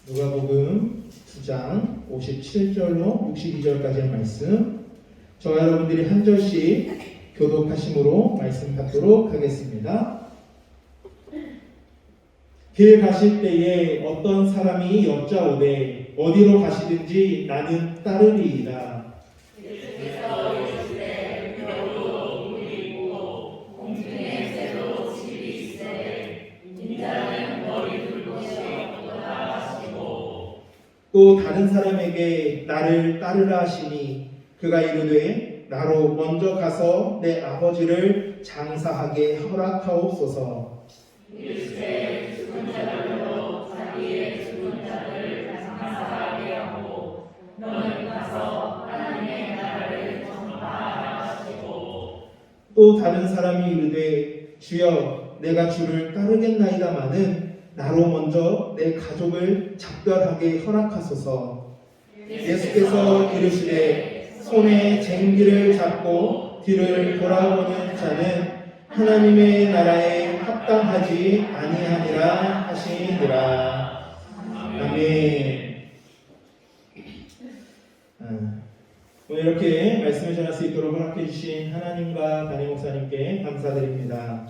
누가복음 9장 57절로 62절까지의 말씀, 저와 여러분들이 한 절씩 교독하심으로 말씀 받도록 하겠습니다. 길 가실 때에 어떤 사람이 여짜오되 어디로 가시든지 나는 따르리이다. 또 다른 사람에게 나를 따르라 하시니 그가 이르되 나로 먼저 가서 내 아버지를 장사하게 허락하옵소서. 이르시되 죽은 자들로 자기의 죽은 자들을 장사하게 하고 너는 가서 하나님의 나라를 전파하라 하시고. 또 다른 사람이 이르되 주여 내가 주를 따르겠나이다마는 나로 먼저 내 가족을 작별하게 허락하소서. 예수께서 이르시되 손에 쟁기를 잡고 뒤를 돌아보는 자는 하나님의 나라에 합당하지 아니하니라 하시니라. 아멘. 오늘 이렇게 말씀을 전할 수 있도록 허락해 주신 하나님과 담임 목사님께 감사드립니다.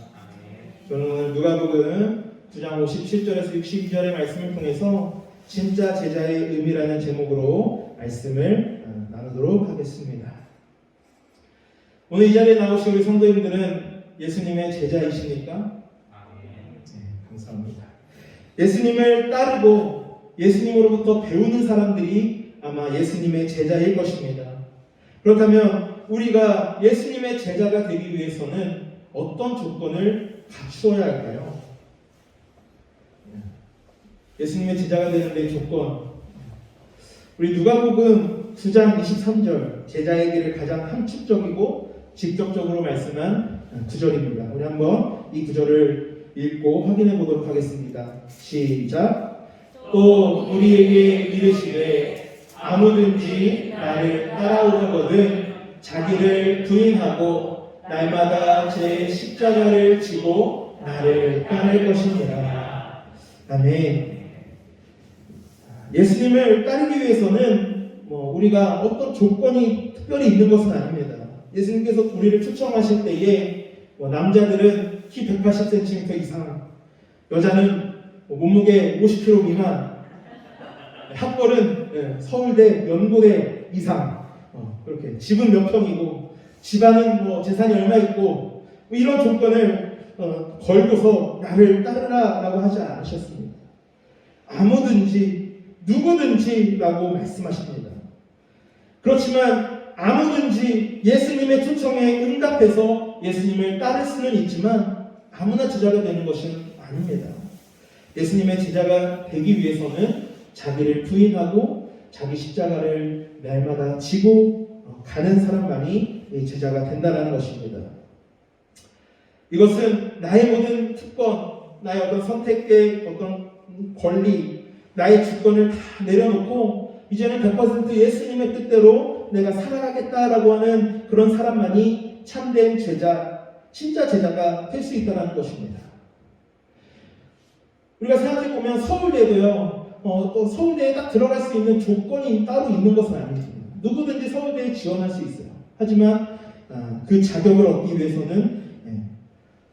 저는 오늘 누가복음 9장 57절에서 62절의 말씀을 통해서 진짜 제자의 의미라는 제목으로 말씀을 나누도록 하겠습니다. 오늘 이 자리에 나오신 우리 성도님들은 예수님의 제자이십니까? 네, 감사합니다. 예수님을 따르고 예수님으로부터 배우는 사람들이 아마 예수님의 제자일 것입니다. 그렇다면 우리가 예수님의 제자가 되기 위해서는 어떤 조건을 갖추어야 할까요? 예수님의 제자가 되는데 조건, 우리 누가복음 9장 23절, 제자의 길을 가장 함축적이고 직접적으로 말씀한 구절입니다. 우리 한번 이 구절을 읽고 확인해 보도록 하겠습니다. 시작. 또 우리에게 이르시되 아무든지 나를 따라오려거든 자기를 부인하고 날마다 제 십자가를 지고 나를 따를 것이니라. 아멘. 예수님을 따르기 위해서는 우리가 어떤 조건이 특별히 있는 것은 아닙니다. 예수님께서 우리를 초청하실 때에 남자들은 키 180cm 이상, 여자는 몸무게 50kg 미만, 학벌은 서울대, 연고대 이상, 그렇게 집은 몇 평이고 집안은 재산이 얼마 있고 이런 조건을 걸고서 나를 따르라라고 하지 않으셨습니다. 아무든지 누구든지라고 말씀하십니다. 그렇지만 아무든지 예수님의 초청에 응답해서 예수님을 따를 수는 있지만 아무나 제자가 되는 것은 아닙니다. 예수님의 제자가 되기 위해서는 자기를 부인하고 자기 십자가를 날마다 지고 가는 사람만이 제자가 된다는 것입니다. 이것은 나의 모든 특권, 나의 어떤 선택의 어떤 권리, 나의 주권을 다 내려놓고 이제는 100% 예수님의 뜻대로 내가 살아가겠다라고 하는 그런 사람만이 참된 제자, 진짜 제자가 될 수 있다는 것입니다. 우리가 생각해보면 서울대도요, 또 서울대에 딱 들어갈 수 있는 조건이 따로 있는 것은 아닙니다. 누구든지 서울대에 지원할 수 있어요. 하지만 그 자격을 얻기 위해서는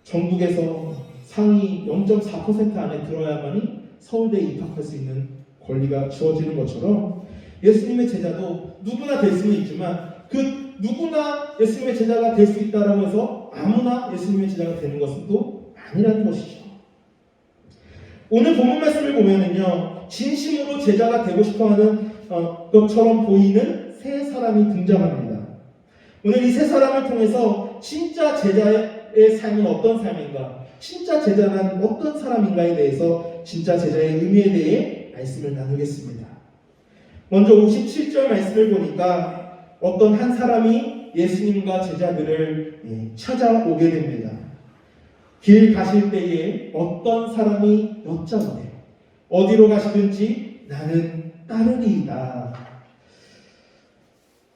전국에서 상위 0.4% 안에 들어야만이 서울대에 입학할 수 있는 권리가 주어지는 것처럼 예수님의 제자도 누구나 될 수는 있지만 그 누구나 예수님의 제자가 될 수 있다라고 해서 아무나 예수님의 제자가 되는 것은 또 아니라는 것이죠. 오늘 본문 말씀을 보면은요, 진심으로 제자가 되고 싶어하는 것처럼 보이는 세 사람이 등장합니다. 오늘 이 세 사람을 통해서 진짜 제자의 삶은 어떤 삶인가, 진짜 제자는 어떤 사람인가에 대해서 진짜 제자의 의미에 대해 말씀을 나누겠습니다. 먼저 57절 말씀을 보니까 어떤 한 사람이 예수님과 제자들을 찾아오게 됩니다. 길 가실 때에 어떤 사람이 여짜오되 어디로 가시든지 나는 따르리이다.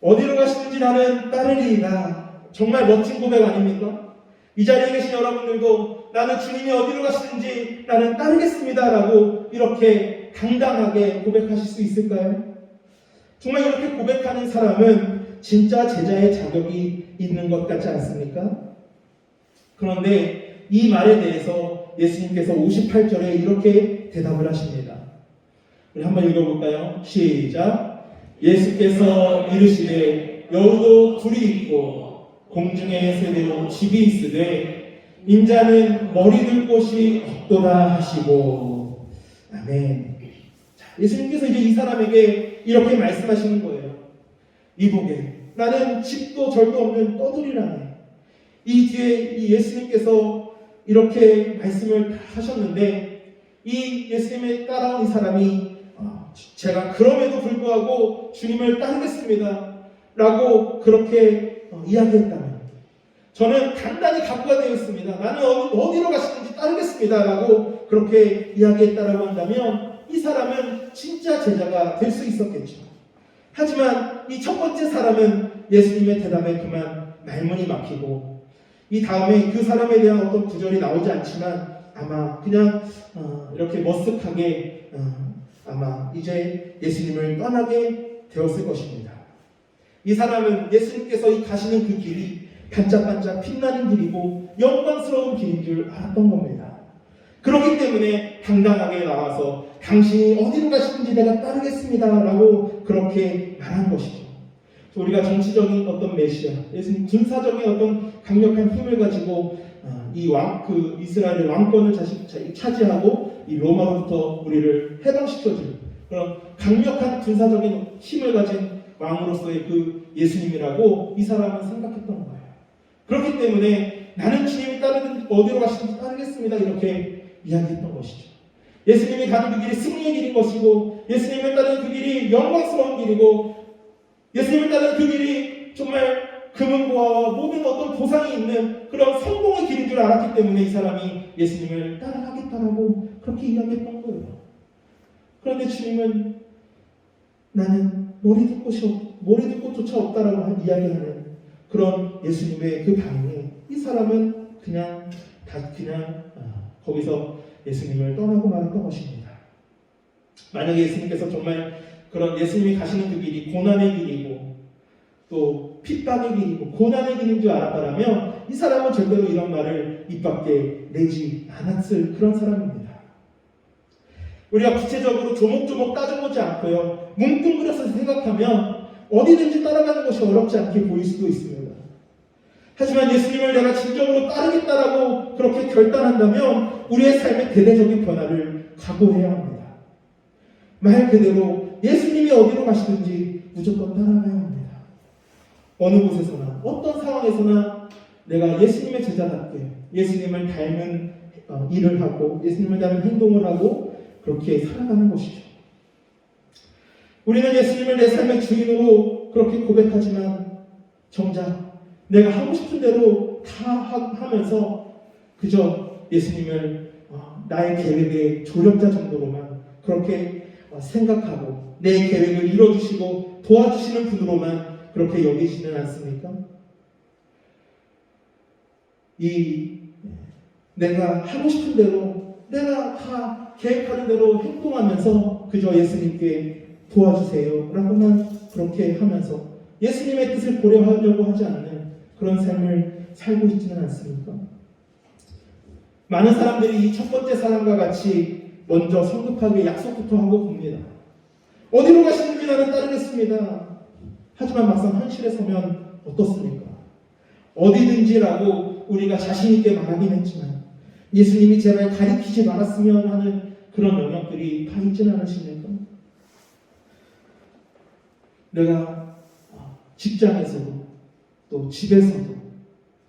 어디로 가시든지 나는 따르리이다. 정말 멋진 고백 아닙니까? 이 자리에 계신 여러분들도 나는 주님이 어디로 가시든지 나는 따르겠습니다 라고 이렇게 이렇게 당당하게 고백하실 수 있을까요? 정말 이렇게 고백하는 사람은 진짜 제자의 자격이 있는 것 같지 않습니까? 그런데 이 말에 대해서 예수님께서 58절에 이렇게 대답을 하십니다. 우리 한번 읽어볼까요? 시작. 예수께서 이르시되 여우도 굴이 있고 공중에 새대로 집이 있으되 인자는 머리 둘 곳이 없도다 하시고. 아멘. 자, 예수님께서 이제 이 사람에게 이렇게 말씀하시는 거예요. 이보게 나는 집도 절도 없는 떠돌이라네. 이 뒤에 이 예수님께서 이렇게 말씀을 하셨는데 이 예수님에 따라온 이 사람이 제가 그럼에도 불구하고 주님을 따르겠습니다 라고 그렇게 이야기했다면, 저는 단단히 각오가 되어 있습니다, 나는 어디로 가시든지 따르겠습니다 라고 그렇게 이야기했다라고 한다면 이 사람은 진짜 제자가 될 수 있었겠죠. 하지만 이 첫 번째 사람은 예수님의 대답에 그만 말문이 막히고, 이 다음에 그 사람에 대한 어떤 구절이 나오지 않지만 아마 그냥 이렇게 머쓱하게 아마 이제 예수님을 떠나게 되었을 것입니다. 이 사람은 예수님께서 이 가시는 그 길이 반짝반짝 빛나는 길이고 영광스러운 길인 줄 알았던 겁니다. 그렇기 때문에 당당하게 나와서 당신이 어디로 가시든지 내가 따르겠습니다 라고 그렇게 말한 것이죠. 우리가 정치적인 어떤 메시아, 예수님 군사적인 어떤 강력한 힘을 가지고 그 이스라엘의 왕권을 차지하고 이 로마로부터 우리를 해방시켜줄 그런 강력한 군사적인 힘을 가진 왕으로서의 그 예수님이라고 이 사람은 생각했던 거예요. 그렇기 때문에 나는 주님이 따르든 어디로 가시든지 따르겠습니다 이렇게 이야기했던 것이죠. 예수님이 가는 그 길이 승리의 길인 것이고, 예수님을 따르는 그 길이 영광스러운 길이고, 예수님을 따르는 그 길이 정말 금은보화와 모든 어떤 보상이 있는 그런 성공의 길인 줄 알았기 때문에 이 사람이 예수님을 따라가겠다라고 그렇게 이야기했던 거예요. 그런데 주님은 나는 머리 둘 곳조차 없다라고 이야기하는 그런 예수님의 그 반응에 이 사람은 그냥 거기서 예수님을 떠나고 말았던 것입니다. 만약에 예수님께서 정말 그런 예수님이 가시는 그 길이 고난의 길이고 또 핍박의 길이고 고난의 길인 줄 알았다면 이 사람은 절대로 이런 말을 입 밖에 내지 않았을 그런 사람입니다. 우리가 구체적으로 조목조목 따져보지 않고요, 뭉뚱그려서 생각하면 어디든지 따라가는 것이 어렵지 않게 보일 수도 있습니다. 하지만 예수님을 내가 진정으로 따르겠다라고 그렇게 결단한다면 우리의 삶의 대대적인 변화를 각오해야 합니다. 말 그대로 예수님이 어디로 가시든지 무조건 따라가야 합니다. 어느 곳에서나 어떤 상황에서나 내가 예수님의 제자답게 예수님을 닮은 일을 하고 예수님을 닮은 행동을 하고 그렇게 살아가는 것이죠. 우리는 예수님을 내 삶의 주인으로 그렇게 고백하지만 정작 내가 하고 싶은 대로 다 하면서 그저 예수님을 나의 계획의 조력자 정도로만 그렇게 생각하고 내 계획을 이뤄주시고 도와주시는 분으로만 그렇게 여기지는 않습니까? 내가 하고 싶은 대로 내가 다 계획하는 대로 행동하면서 그저 예수님께 도와주세요 라고만 그렇게 하면서 예수님의 뜻을 고려하려고 하지 않는 그런 삶을 살고 있지는 않습니까? 많은 사람들이 이 첫 번째 사람과 같이 먼저 성급하게 약속부터 하고 봅니다. 어디로 가시는지 나는 따르겠습니다. 하지만 막상 현실에 서면 어떻습니까? 어디든지라고 우리가 자신 있게 말하긴 했지만 예수님이 제발 가리키지 말았으면 하는 그런 영역들이 다 있지는 않으십니까? 내가 직장에서도 또 집에서도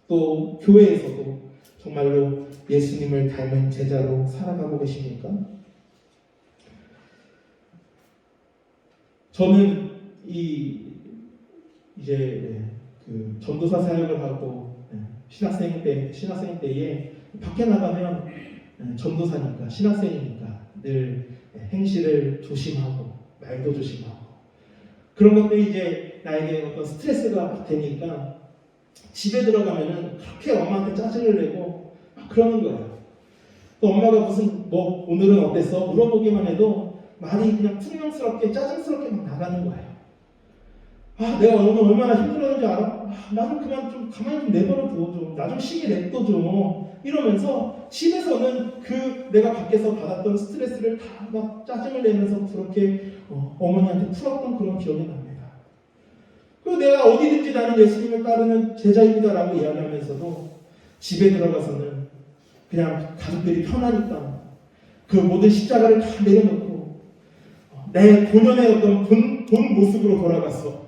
또 교회에서도 정말로 예수님을 닮은 제자로 살아가고 계십니까? 저는 이제 그 전도사 사역을 하고 신학생 때에 밖에 나가면 전도사니까 신학생이니까 늘 행실을 조심하고 말도 조심하고 그런 것들이 이제 나에게 어떤 스트레스가 되니까 집에 들어가면은 그렇게 엄마한테 짜증을 내고 막 그러는 거예요. 또 엄마가 무슨 오늘은 어땠어? 물어보기만 해도 말이 그냥 퉁명스럽게 짜증스럽게 막 나가는 거예요. 아, 내가 오늘 얼마나 힘들었는지 알아? 아, 나 좀 그만 좀 가만히 좀 내버려 둬. 나 좀 쉬게 냅둬. 이러면서 집에서는 그 내가 밖에서 받았던 스트레스를 다 막 짜증을 내면서 그렇게 어머니한테 풀었던 그런 기억이 납니다. 그리고 내가 어디든지 나는 예수님을 따르는 제자입니다라고 이야기하면서도 집에 들어가서는 그냥 가족들이 편하니까 그 모든 십자가를 다 내려놓고 내 본연의 어떤 본 모습으로 돌아갔어.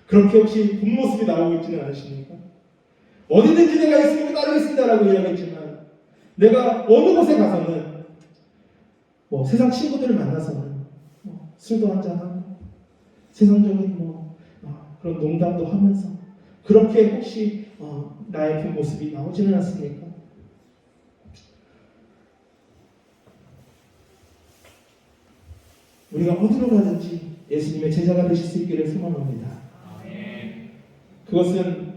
그렇게 혹시 본 모습이 나오고 있지는 않으십니까? 어디든지 내가 예수님을 따르겠습니다라고 이야기했지만 내가 어느 곳에 가서는 세상 친구들을 만나서는 술도 한잔하고 세상적인 그런 농담도 하면서 그렇게 혹시 나의 본 모습이 나오지는 않습니까? 우리가 어디로 가든지 예수님의 제자가 되실 수 있기를 소망합니다. 그것은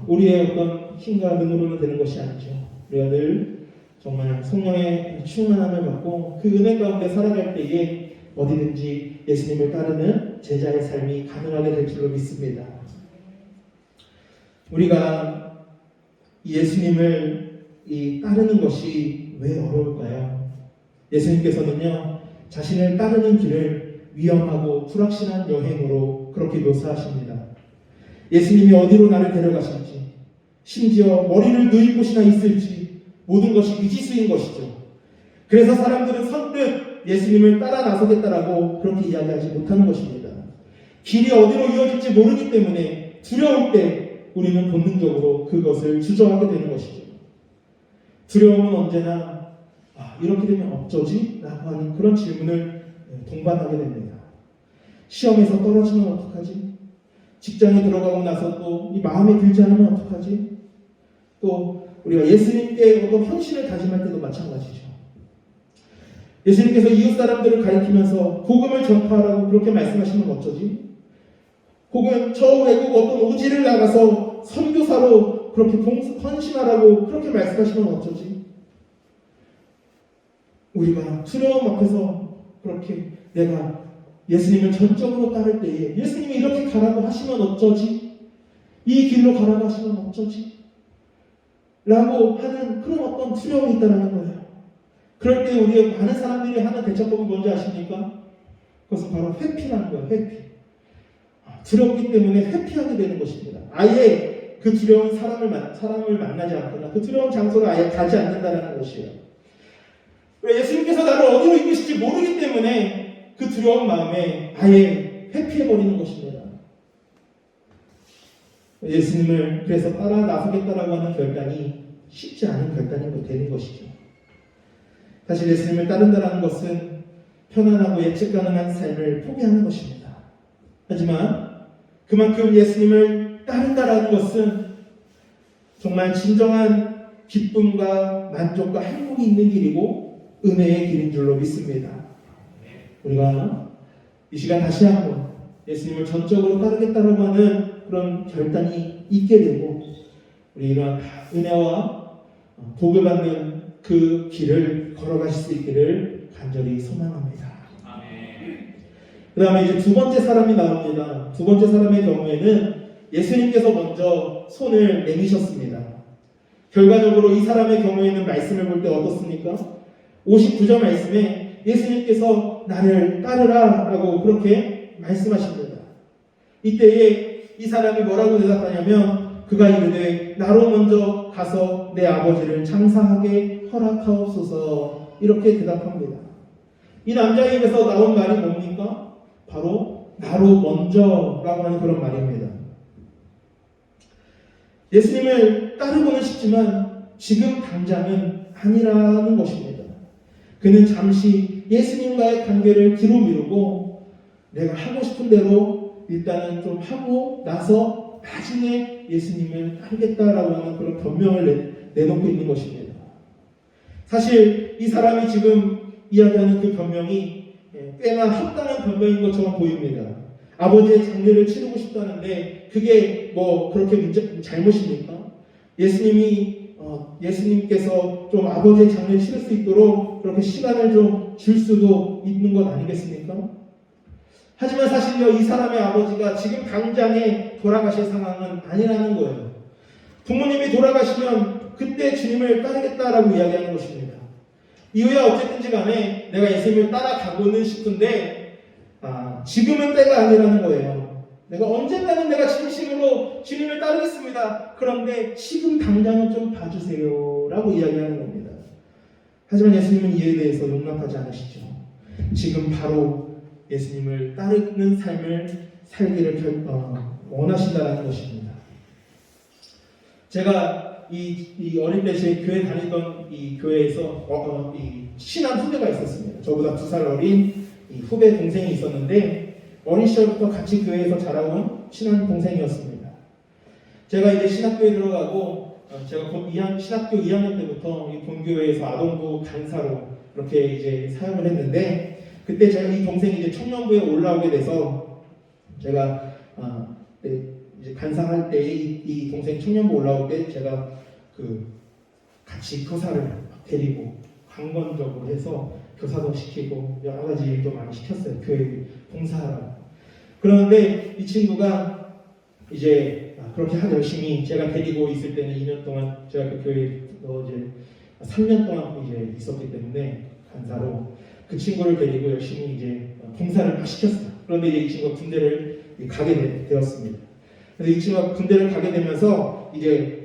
우리의 어떤 힘과 능으로는 되는 것이 아니죠. 우리가 늘 정말 성령의 충만함을 받고 그 은혜 가운데 살아갈 때에 어디든지 예수님을 따르는 제자의 삶이 가능하게 될 줄로 믿습니다. 우리가 예수님을 따르는 것이 왜 어려울까요? 예수님께서는요, 자신을 따르는 길을 위험하고 불확실한 여행으로 그렇게 묘사하십니다. 예수님이 어디로 나를 데려가실지, 심지어 머리를 누일 곳이나 있을지 모든 것이 미지수인 것이죠. 그래서 사람들은 선뜻 예수님을 따라 나서겠다라고 그렇게 이야기하지 못하는 것입니다. 길이 어디로 이어질지 모르기 때문에 두려울 때 우리는 본능적으로 그것을 주저하게 되는 것이죠. 두려움은 언제나 이렇게 되면 어쩌지? 라고 하는 그런 질문을 동반하게 됩니다. 시험에서 떨어지면 어떡하지? 직장에 들어가고 나서 또 이 마음에 들지 않으면 어떡하지? 또 우리가 예수님께 어떤 헌신을 다짐할 때도 마찬가지죠. 예수님께서 이웃 사람들을 가리키면서 복음을 전파하라고 그렇게 말씀하시면 어쩌지? 혹은 저 외국 어떤 오지를 나가서 선교사로 그렇게 헌신하라고 그렇게 말씀하시면 어쩌지? 우리가 두려움 앞에서 그렇게 내가 예수님을 전적으로 따를 때에 예수님이 이렇게 가라고 하시면 어쩌지? 이 길로 가라고 하시면 어쩌지? 라고 하는 그런 어떤 두려움이 있다는 거예요. 그럴 때 우리 많은 사람들이 하는 대처법이 뭔지 아십니까? 그것은 바로 회피라는 거예요. 회피. 두렵기 때문에 회피하게 되는 것입니다. 아예 그 두려운 사람을 만나지 않거나 그 두려운 장소를 아예 가지 않는다는 것이에요. 예수님께서 나를 어디로 이끄실지 모르기 때문에 그 두려운 마음에 아예 회피해버리는 것입니다. 예수님을 그래서 따라 나서겠다라고 하는 결단이 쉽지 않은 결단이 되는 것이죠. 사실 예수님을 따른다는 것은 편안하고 예측 가능한 삶을 포기하는 것입니다. 하지만 그만큼 예수님을 따른다는 것은 정말 진정한 기쁨과 만족과 행복이 있는 길이고 은혜의 길인 줄로 믿습니다. 우리가 이 시간 다시 한번 예수님을 전적으로 따르겠다라고 하는 그런 결단이 있게 되고 우리 이러한 은혜와 복을 받는 그 길을 걸어가실 수 있기를 간절히 소망합니다. 그 다음에 이제 두 번째 사람이 나옵니다. 두 번째 사람의 경우에는 예수님께서 먼저 손을 내미셨습니다. 결과적으로 이 사람의 경우에는 말씀을 볼 때 어떻습니까? 59절 말씀에 예수님께서 나를 따르라 라고 그렇게 말씀하십니다. 이때에 이 사람이 뭐라고 대답하냐면 그가 이르되 나로 먼저 가서 내 아버지를 장사하게 허락하옵소서 이렇게 대답합니다. 이 남자의 입에서 나온 말이 뭡니까? 바로 나로 먼저라고 하는 그런 말입니다. 예수님을 따르고는 싶지만 지금 당장은 아니라는 것입니다. 그는 잠시 예수님과의 관계를 뒤로 미루고 내가 하고 싶은 대로 일단은 좀 하고 나서 나중에 예수님을 따르겠다라고 하는 그런 변명을 내놓고 있는 것입니다. 사실 이 사람이 지금 이야기하는 그 변명이 꽤나 합당한 변명인 것처럼 보입니다. 아버지의 장례를 치르고 싶다는데 그게 뭐 그렇게 잘못입니까? 예수님이 예수님께서 좀 아버지의 장례를 치를 수 있도록 그렇게 시간을 좀 줄 수도 있는 것 아니겠습니까? 하지만 사실요, 이 사람의 아버지가 지금 당장에 돌아가실 상황은 아니라는 거예요. 부모님이 돌아가시면 그때 주님을 따르겠다라고 이야기하는 것입니다. 이후에 어쨌든지 간에 내가 예수님을 따라가고는 싶은데 지금은 때가 아니라는 거예요. 내가 언젠가는 내가 진심으로 주님을 따르겠습니다. 그런데 지금 당장은 좀 봐주세요 라고 이야기하는 겁니다. 하지만 예수님은 이에 대해서 용납하지 않으시죠. 지금 바로 예수님을 따르는 삶을 살기를 원하신다는 것입니다. 제가 이 어린 때 제 교회 다니던 이 교회에서 이 친한 후배가 있었습니다. 저보다 2살 어린 이 후배 동생이 있었는데 어린 시절부터 같이 교회에서 자라온 친한 동생이었습니다. 제가 이제 신학교에 들어가고 제가 신학교 2학년 때부터 이 본교회에서 아동부 간사로 이렇게 이제 사역을 했는데 그때 제가 이 동생이 이제 청년부에 올라오게 돼서 제가 이제 간사할 때 이 동생 청년부 올라올 때 제가 같이 교사를 데리고 강건적으로 해서 교사도 시키고 여러 가지 일도 많이 시켰어요. 교회 봉사하라고. 그런데 이 친구가 이제 그렇게 열심히 제가 데리고 있을 때는 2년 동안 제가 그 교회에 이제 3년 동안 이제 있었기 때문에 간사로 그 친구를 데리고 열심히 이제 봉사를 막 시켰어요. 그런데 이제 이 친구가 군대를 가게 되었습니다. 그래서 이 친구가 군대를 가게 되면서 이제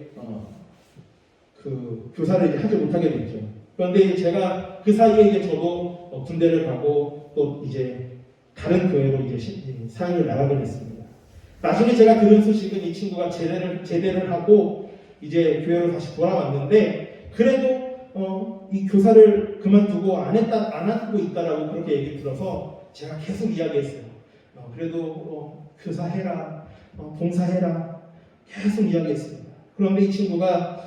그 교사를 이제 하지 못하게 됐죠. 그런데 제가 그 사이에 이제 저도 군대를 가고 또 이제 다른 교회로 이제 사역을 나가게 됐습니다. 나중에 제가 들은 소식은 이 친구가 제대를 하고 이제 교회로 다시 돌아왔는데 그래도 이 교사를 그만두고 안 하고 있다라고 그렇게 얘기를 들어서 제가 계속 이야기했어요. 그래도 교사해라, 봉사해라 계속 이야기했습니다. 그런데 이 친구가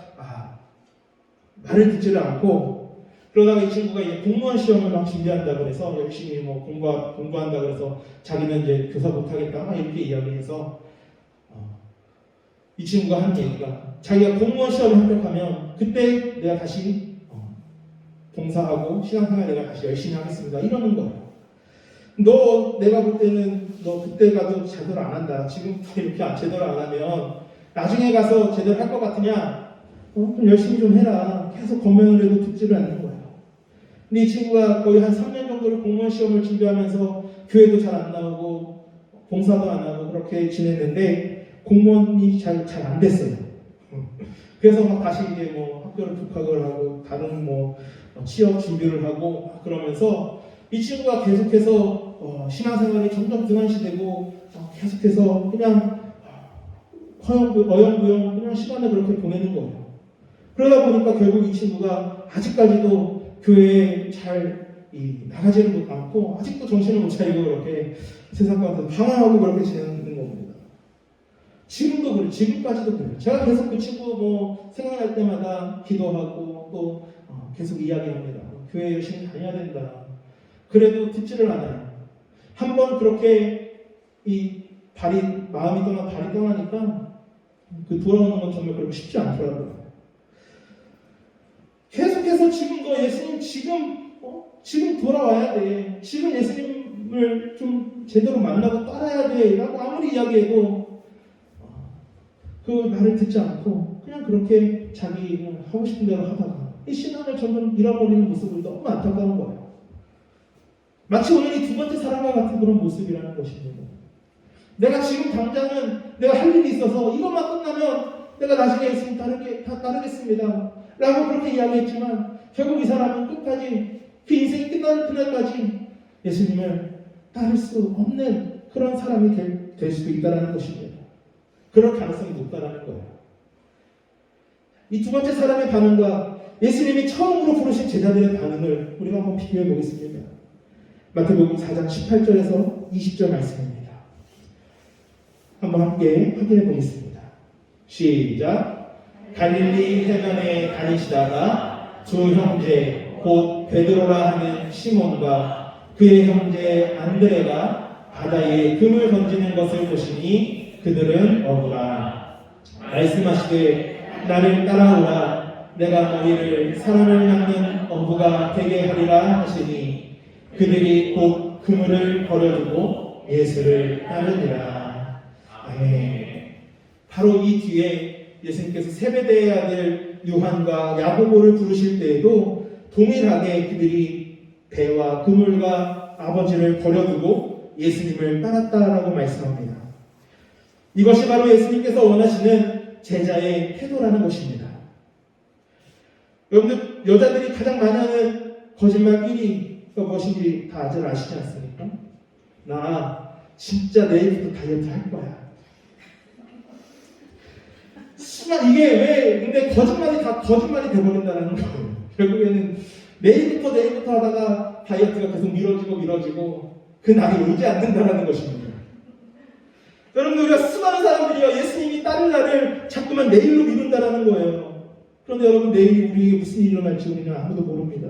말을 듣지를 않고 그러다가 이 친구가 이제 공무원 시험을 막 준비한다고 해서 열심히 공부한다고 해서 자기는 이제 교사 못하겠다 막 이렇게 이야기해서 이 친구가 한 얘기가 자기가 공무원 시험에 합격하면 그때 내가 다시 봉사하고 신앙생활 내가 다시 열심히 하겠습니다 이러는 거예요. 내가 볼 때는 너 그때 가도 제대로 안 한다. 지금부터 이렇게 제대로 안 하면 나중에 가서 제대로 할 것 같으냐? 좀 열심히 좀 해라. 계속 검명을 해도 듣지를 않는 거예요. 근데 이 친구가 거의 한 3년 정도를 공무원 시험을 준비하면서 교회도 잘 안 나오고 봉사도 안 하고 그렇게 지냈는데 공무원이 잘 안 됐어요. 그래서 막 다시 이제 학교를 복학을 하고 다른 취업 준비를 하고 그러면서 이 친구가 계속해서 신앙생활이 점점 등한시되고 계속해서 그냥 어영부영 그냥 시간을 그렇게 보내는 거예요. 그러다 보니까 결국 이 친구가 아직까지도 교회에 잘 나가지는 않고 아직도 정신을 못 차리고 그렇게 세상 가운데 방황하고 그렇게 지내는 겁니다. 지금도 그래요. 지금까지도 그래요. 제가 계속 그 친구 생각날 때마다 기도하고 또 계속 이야기합니다. 교회 열심히 다녀야 된다. 그래도 듣지를 않아요. 한번 그렇게 마음이 발이 떠나니까 돌아오는 건 정말 그렇게 쉽지 않더라고요. 계속해서 예수님 지금 돌아와야 돼. 지금 예수님을 좀 제대로 만나고 따라야 돼. 라고 아무리 이야기해도 그 말을 듣지 않고 그냥 그렇게 자기 하고 싶은 대로 하다가 이 신앙을 점점 잃어버리는 모습을 너무 안타까운 거예요. 마치 오늘 이 2번째 사람과 같은 그런 모습이라는 것입니다. 내가 지금 당장은 내가 할 일이 있어서 이것만 끝나면 내가 나중에 예수님 따르겠습니다. 라고 그렇게 이야기했지만 결국 이 사람은 끝까지 그 인생이 끝나는 그날까지 예수님을 따를 수 없는 그런 사람이 될 수도 있다는 것입니다. 그럴 가능성이 높다는 거예요. 이 2번째 사람의 반응과 예수님이 처음으로 부르신 제자들의 반응을 우리가 한번 비교해 보겠습니다. 마태복음 4장 18절에서 20절 말씀입니다. 한번 함께 확인해 보겠습니다. 시작. 갈릴리 해변에 다니시다가 두 형제 곧 베드로라 하는 시몬과 그의 형제 안드레가 바다에 금을 던지는 것을 보시니 그들은 어부라. 말씀하시되 나를 따라오라. 내가 너희를 사람을 낚는 어부가 되게 하리라 하시니 그들이 곧 그물을 버려두고 예수를 따르니라. 아멘. 바로 이 뒤에 예수님께서 세베대의 아들 요한과 야고보를 부르실 때에도 동일하게 그들이 배와 그물과 아버지를 버려두고 예수님을 따랐다라고 말씀합니다. 이것이 바로 예수님께서 원하시는 제자의 태도라는 것입니다. 여러분들, 여자들이 가장 많이 하는 거짓말 1위가 무엇인지 다들 아시지 않습니까? 나 진짜 내일부터 다이어트 할 거야. 이게 왜 근데 거짓말이 다 거짓말이 돼버린다는 거예요. 결국에는 내일부터 하다가 다이어트가 계속 미뤄지고 그 날이 오지 않는다는 것입니다. 여러분들, 우리가 수많은 사람들이요 예수님이 따를 날을 자꾸만 내일로 미룬다는 거예요. 그런데 여러분, 내일이 우리에게 무슨 일이 일어날지 우리는 아무도 모릅니다.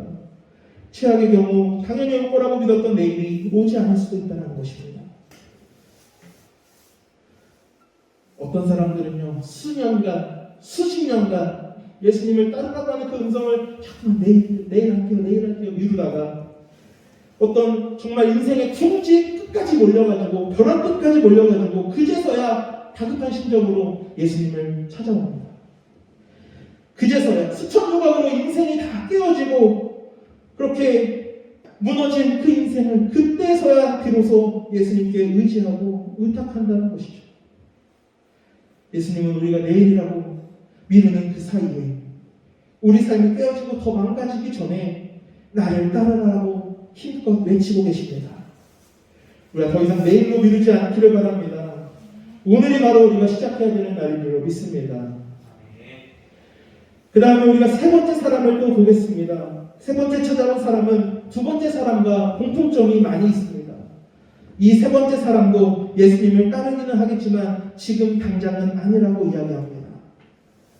최악의 경우 당연히 올 거라고 믿었던 내일이 오지 않을 수도 있다는 것입니다. 어떤 사람들은요 수십 년간 예수님을 따르라고 하는 그 음성을 자꾸만 내일 할게요 미루다가 어떤 정말 인생의 궁지 끝까지 몰려가지고 벼랑 끝까지 몰려가지고 그제서야 다급한 심정으로 예수님을 찾아옵니다. 그제서야 수천 조각으로 인생이 다 깨어지고 그렇게 무너진 그 인생을 그때서야 비로소 예수님께 의지하고 의탁한다는 것이죠. 예수님은 우리가 내일이라고 미루는 그 사이에 우리 삶이 깨어지고 더 망가지기 전에 나를 따르라고 힘껏 외치고 계십니다. 우리가 더 이상 내일로 미루지 않기를 바랍니다. 오늘이 바로 우리가 시작해야 되는 날인 줄로 믿습니다. 그 다음에 우리가 세 번째 사람을 또 보겠습니다. 세 번째 찾아온 사람은 두 번째 사람과 공통점이 많이 있습니다. 이 세 번째 사람도 예수님을 따르기는 하겠지만 지금 당장은 아니라고 이야기합니다.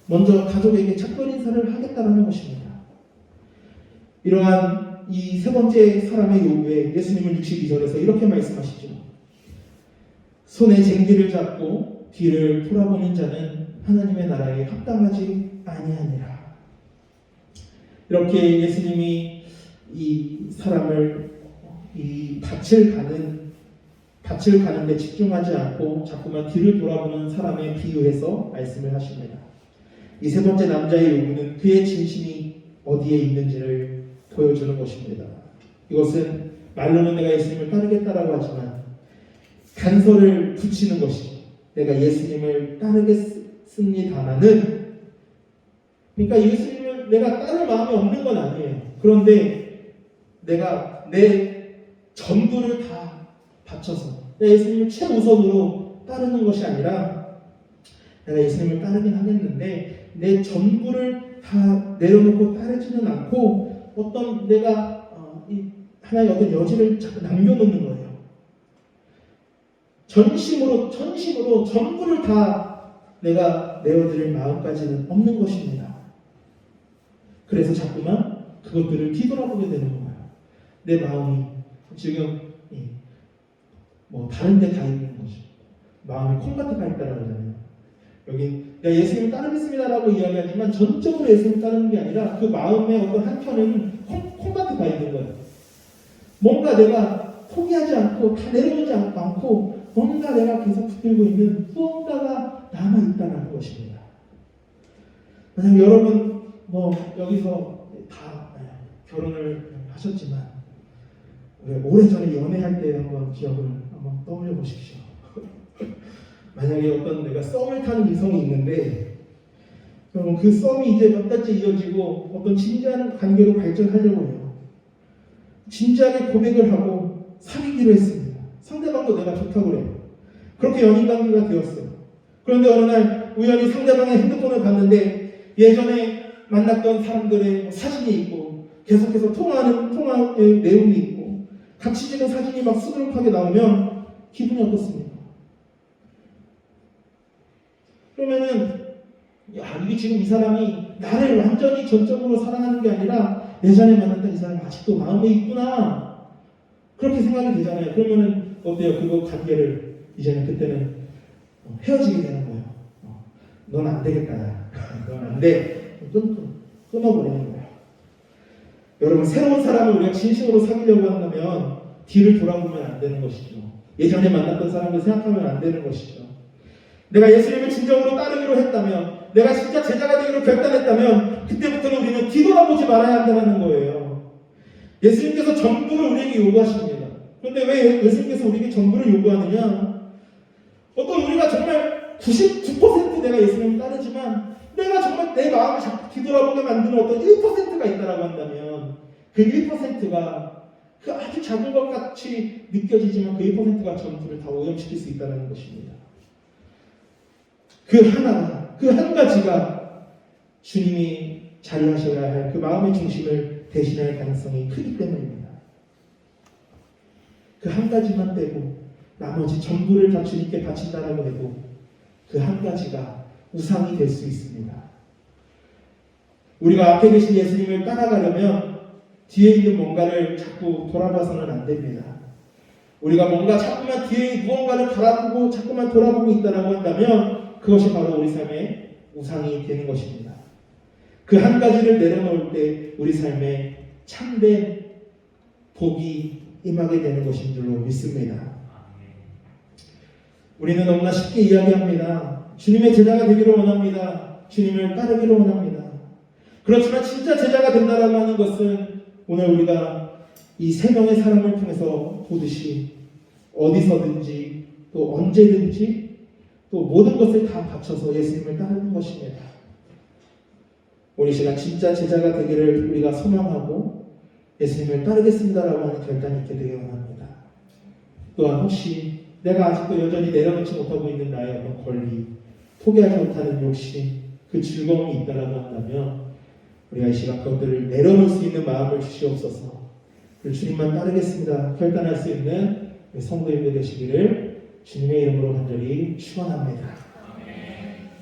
먼저 가족에게 작별 인사를 하겠다는 것입니다. 이러한 이 세 번째 사람의 요구에 예수님은 62절에서 이렇게 말씀하시죠. 손에 쟁기를 잡고 뒤를 돌아보는 자는 하나님의 나라에 합당하지 아니하니라. 이렇게 예수님이 이 사람을 이 밭을 가는 데 집중하지 않고 자꾸만 뒤를 돌아보는 사람에 비유해서 말씀을 하십니다. 이 세 번째 남자의 요구는 그의 진심이 어디에 있는지를 보여주는 것입니다. 이것은 말로는 내가 예수님을 따르겠다라고 하지만 간서를 붙이는 것이죠. 내가 예수님을 따르겠습니다마는, 그러니까 예수님을 내가 따를 마음이 없는 건 아니에요. 그런데 내가 내 전부를 다 바쳐서 내가 예수님을 최우선으로 따르는 것이 아니라 내가 예수님을 따르긴 하겠는데 내 전부를 다 내려놓고 따르지는 않고 어떤 내가 하나의 어떤 여지를 자꾸 남겨놓는 거예요. 전심으로 전부를 다 내가 내어드릴 마음까지는 없는 것입니다. 그래서 자꾸만 그것들을 뒤돌아보게 되는 거예요. 내 마음이 지금 다른 데 가 있는 거죠. 마음이 콩밭에 가 있다고 하잖아요. 여기 내가 예수님을 따르겠습니다라고 이야기하지만 전적으로 예수님을 따르는 게 아니라 그 마음의 어떤 한편은 콩밭에 가 있는 거예요. 뭔가 내가 포기하지 않고 다 내려오지 않고 뭔가 내가 계속 붙들고 있는 무언가가 남아있다는 것입니다. 왜냐하면 여러분 여기서 다 결혼을 하셨지만 오래전에 연애할 때 한번 기억을 한번 떠올려 보십시오. 만약에 어떤 내가 썸을 타는 이성이 있는데 그럼 그 썸이 이제 몇 달째 이어지고 어떤 진지한 관계로 발전하려고 해요. 진지하게 고백을 하고 사귀기로 했습니다. 상대방도 내가 좋다고 그래요. 그렇게 연인관계가 되었어요. 그런데 어느 날 우연히 상대방의 핸드폰을 봤는데 예전에 만났던 사람들의 사진이 있고 계속해서 통화의 내용이 있고 같이 찍은 사진이 막 수두룩하게 나오면 기분이 어떻습니까? 그러면은 이게 지금 이 사람이 나를 완전히 전적으로 사랑하는 게 아니라 예전에 만났던 이 사람이 아직도 마음에 있구나 그렇게 생각이 되잖아요. 그러면은 어때요? 그거 관계를 이제는 그때는 헤어지게 되는 거예요. 넌 안 되겠다. 넌 안 돼. 끊고 끊어버리는 거예요. 여러분, 새로운 사람을 우리가 진심으로 사귀려고 한다면 뒤를 돌아보면 안 되는 것이죠. 예전에 만났던 사람을 생각하면 안 되는 것이죠. 내가 예수님을 진정으로 따르기로 했다면, 내가 진짜 제자가 되기로 결단했다면 그때부터는 우리는 뒤돌아보지 말아야 한다는 거예요. 예수님께서 전부를 우리에게 요구하십니다. 그런데 왜 예수님께서 우리에게 전부를 요구하느냐? 어떤 우리가 정말 99% 내가 예수님을 따르지만 내가 정말 내 마음을 자꾸 뒤돌아보게 만드는 어떤 1%가 있다고 한다면 그 1%가 그 아주 작은 것 같이 느껴지지만 그 1%가 전부를 다 오염시킬 수 있다는 것입니다. 그 하나가, 그 한 가지가 주님이 자리하셔야 할 그 마음의 중심을 대신할 가능성이 크기 때문입니다. 그 한 가지만 빼고 나머지 전부를 다 주님께 바친다라고 해도 그 한 가지가 우상이 될 수 있습니다. 우리가 앞에 계신 예수님을 따라가려면 뒤에 있는 뭔가를 자꾸 돌아봐서는 안 됩니다. 우리가 뭔가 자꾸만 뒤에 무언가를 바라보고 자꾸만 돌아보고 있다라고 한다면 그것이 바로 우리 삶의 우상이 되는 것입니다. 그 한 가지를 내려놓을 때 우리 삶에 참된 복이 임하게 되는 것인 줄로 믿습니다. 우리는 너무나 쉽게 이야기합니다. 주님의 제자가 되기를 원합니다. 주님을 따르기를 원합니다. 그렇지만 진짜 제자가 된다라고 하는 것은 오늘 우리가 이 세 명의 사람을 통해서 보듯이 어디서든지 또 언제든지 또 모든 것을 다 바쳐서 예수님을 따르는 것입니다. 오늘 시간 진짜 제자가 되기를 우리가 소망하고 예수님을 따르겠습니다라고 하는 결단이 있게 되기 원합니다. 또한 혹시 내가 아직도 여전히 내려놓지 못하고 있는 나의 어떤 권리, 포기하지 못하는 욕심, 그 즐거움이 있다라고 한다면 우리가 이 시간 그것들을 내려놓을 수 있는 마음을 주시옵소서. 그리고 주님만 따르겠습니다 결단할 수 있는 성도님들 되시기를 주님의 이름으로 간절히 축원합니다.